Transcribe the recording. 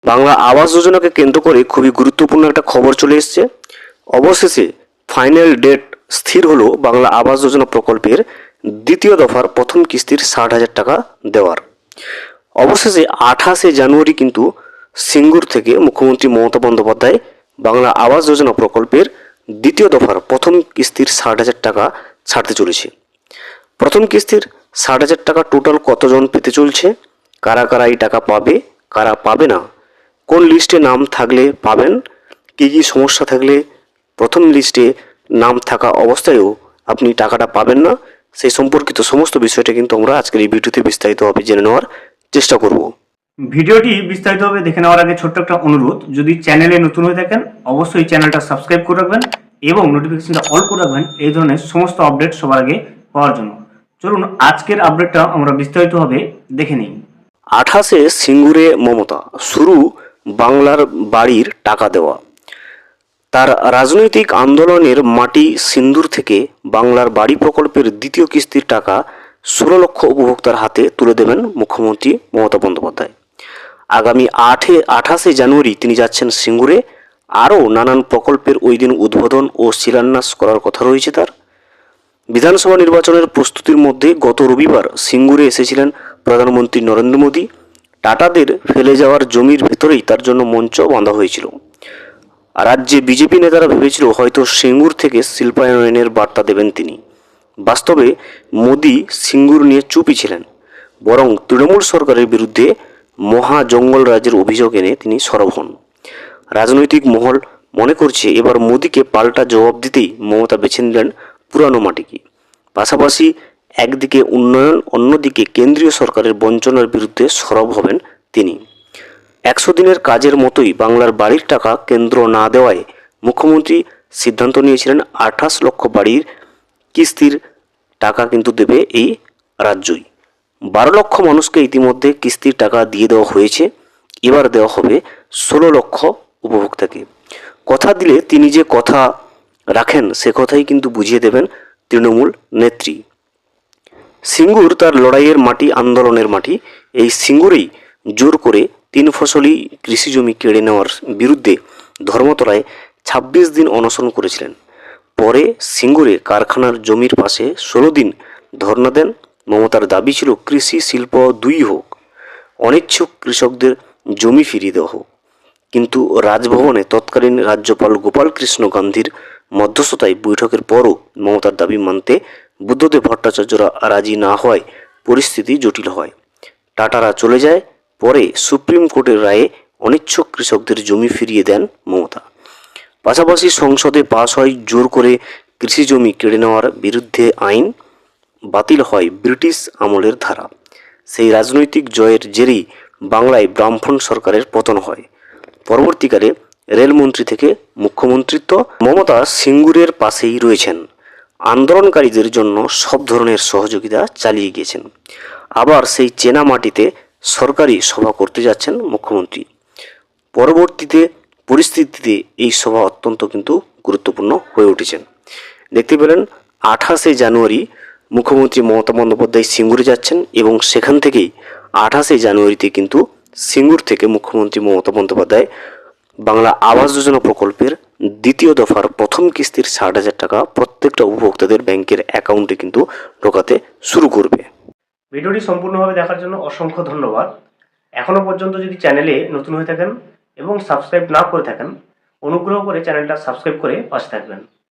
বাংলা আবাস যোজনাকে কেন্দ্র করে খুবই গুরুত্বপূর্ণ একটা খবর চলে এসেছে। অবশেষে ফাইনাল ডেট স্থির হলো বাংলা আবাস যোজনা প্রকল্পের দ্বিতীয় দফার প্রথম কিস্তির 60,000 টাকা দেওয়ার। অবশেষে 28শে জানুয়ারি কিন্তু সিঙ্গুর থেকে মুখ্যমন্ত্রী মমতা বন্দ্যোপাধ্যায় বাংলা আবাস যোজনা প্রকল্পের দ্বিতীয় দফার প্রথম কিস্তির 60,000 টাকা ছাড়তে চলেছে। প্রথম কিস্তির 60,000 টাকা টোটাল কতজন পেতে চলছে, কারা কারা এই টাকা পাবে, কারা পাবে না, কোন লিস্টে নাম থাকলে পাবেন, কী কী সমস্যা থাকলে প্রথম লিস্টে নাম থাকা অবস্থায়ও আপনি টাকাটা পাবেন না, সেই সম্পর্কিত সমস্ত বিষয়টা কিন্তু আমরা আজকের এই ভিডিওতে বিস্তারিতভাবে জেনে নেওয়ার চেষ্টা করব। ভিডিওটি বিস্তারিতভাবে দেখে নেওয়ার আগে ছোট্ট একটা অনুরোধ, যদি চ্যানেলে নতুন হয়ে থাকেন অবশ্যই চ্যানেলটা সাবস্ক্রাইব করে রাখবেন এবং নোটিফিকেশনটা অল করে রাখবেন এই ধরনের সমস্ত আপডেট সবার আগে পাওয়ার জন্য। চলুন আজকের আপডেটটা আমরা বিস্তারিতভাবে দেখে নিই। 28শে সিঙ্গুরে মমতা শুরু বাংলার বাড়ির টাকা দেওয়া। তার রাজনৈতিক আন্দোলনের মাটি সিন্দুর থেকে বাংলার বাড়ি প্রকল্পের দ্বিতীয় কিস্তির টাকা 16 লক্ষ উপভোক্তার হাতে তুলে দেবেন মুখ্যমন্ত্রী মমতা বন্দ্যোপাধ্যায়। আগামী 28শে জানুয়ারি তিনি যাচ্ছেন সিঙ্গুরে। আরও নানান প্রকল্পের ওই দিন উদ্বোধন ও শিলান্যাস করার কথা রয়েছে তার। বিধানসভা নির্বাচনের প্রস্তুতির মধ্যে গত রবিবার সিঙ্গুরে এসেছিলেন প্রধানমন্ত্রী নরেন্দ্র মোদী। টাটাদের ফেলে যাওয়ার জমির ভেতরেই তার জন্য মঞ্চ বাঁধা হয়েছিল। রাজ্যে বিজেপি নেতারা ভেবেছিল হয়তো সিঙ্গুর থেকে শিল্পায়নের বার্তা দেবেন তিনি। বাস্তবে মোদী সিঙ্গুর নিয়ে চুপই ছিলেন, বরং তৃণমূল সরকারের বিরুদ্ধে মহা জঙ্গল রাজ্যের অভিযোগ এনে তিনি সরব হন। রাজনৈতিক মহল মনে করছে এবার মোদীকে পাল্টা জবাব দিতেই মমতা বেছে নিলেন পুরানো মাটিকে। পাশাপাশি একদিকে উন্নয়ন, অন্যদিকে কেন্দ্রীয় সরকারের বঞ্চনার বিরুদ্ধে সরব হবেন তিনি। 100 দিনের কাজের মতোই বাংলার বাড়ির টাকা কেন্দ্র না দেওয়ায় মুখ্যমন্ত্রী সিদ্ধান্ত নিয়েছিলেন 28 লক্ষ বাড়ির কিস্তির টাকা কিন্তু দেবে এই রাজ্যই। 12 লক্ষ মানুষকে ইতিমধ্যে কিস্তির টাকা দিয়ে দেওয়া হয়েছে, এবার দেওয়া হবে 16 লক্ষ উপভোক্তাকে। কথা দিলে তিনি যে কথা রাখেন সে কথাই কিন্তু বুঝিয়ে দেবেন তৃণমূল নেত্রী। সিঙ্গুর তার লড়াইয়ের মাটি, আন্দোলনের মাটি। এই সিঙ্গুরেই জোর করে 3 ফসলি কৃষি জমি কেড়ে নেওয়ার বিরুদ্ধে ধর্মতলায় 26 দিন অনশন করেছিলেন। পরে সিঙ্গুরে কারখানার জমির পাশে 16 দিন ধর্ণা দেন। মমতার দাবি ছিল কৃষি শিল্প দুই হোক, অনিচ্ছুক কৃষকদের জমি ফিরিয়ে দেওয়া হোক। কিন্তু রাজভবনে তৎকালীন রাজ্যপাল গোপাল কৃষ্ণ গান্ধীর মধ্যস্থতায় বৈঠকের পরও মমতার দাবি মানতে বুদ্ধদেব ভট্টাচার্যরা রাজি না হওয়ায় পরিস্থিতি জটিল হয়। টাটারা চলে যায়। পরে সুপ্রিম কোর্টের রায়ে অনিচ্ছুক কৃষকদের জমি ফিরিয়ে দেন মমতা। পাশাপাশি সংসদে পাশ হয় জোর করে কৃষি জমি কেড়ে নেওয়ার বিরুদ্ধে আইন। বাতিল হয় ব্রিটিশ আমলের ধারা। সেই রাজনৈতিক জয়ের জেরেই বাংলায় বামফ্রন্ট সরকারের পতন হয়। পরবর্তীকালে রেলমন্ত্রী থেকে মুখ্যমন্ত্রিত্ব। মমতা সিঙ্গুরের পাশেই রয়েছেন, আন্দোলনকারীদের জন্য সব ধরনের সহযোগিতা চালিয়ে গিয়েছেন। আবার সেই চেনা মাটিতে সরকারি সভা করতে যাচ্ছেন মুখ্যমন্ত্রী। পরবর্তীতে পরিস্থিতিতে এই সভা অত্যন্ত কিন্তু গুরুত্বপূর্ণ হয়ে উঠেছেন। দেখতে পেলেন 28শে জানুয়ারি মুখ্যমন্ত্রী মমতা বন্দ্যোপাধ্যায় সিঙ্গুরে যাচ্ছেন এবং সেখান থেকেই 28শে জানুয়ারিতে কিন্তু সিঙ্গুর থেকে মুখ্যমন্ত্রী মমতা বন্দ্যোপাধ্যায় বাংলা আবাস যোজনা প্রকল্পের দ্বিতীয় দফার প্রথম কিস্তির 60,000 টাকা প্রত্যেকটা উপভোক্তাদের ব্যাংকের অ্যাকাউন্টে কিন্তু ঢোকাতে শুরু করবে। ভিডিওটি সম্পূর্ণভাবে দেখার জন্য অসংখ্য ধন্যবাদ। এখনও পর্যন্ত যদি চ্যানেলে নতুন হয়ে থাকেন এবং সাবস্ক্রাইব না করে থাকেন, অনুগ্রহ করে চ্যানেলটা সাবস্ক্রাইব করে পাশে থাকবেন।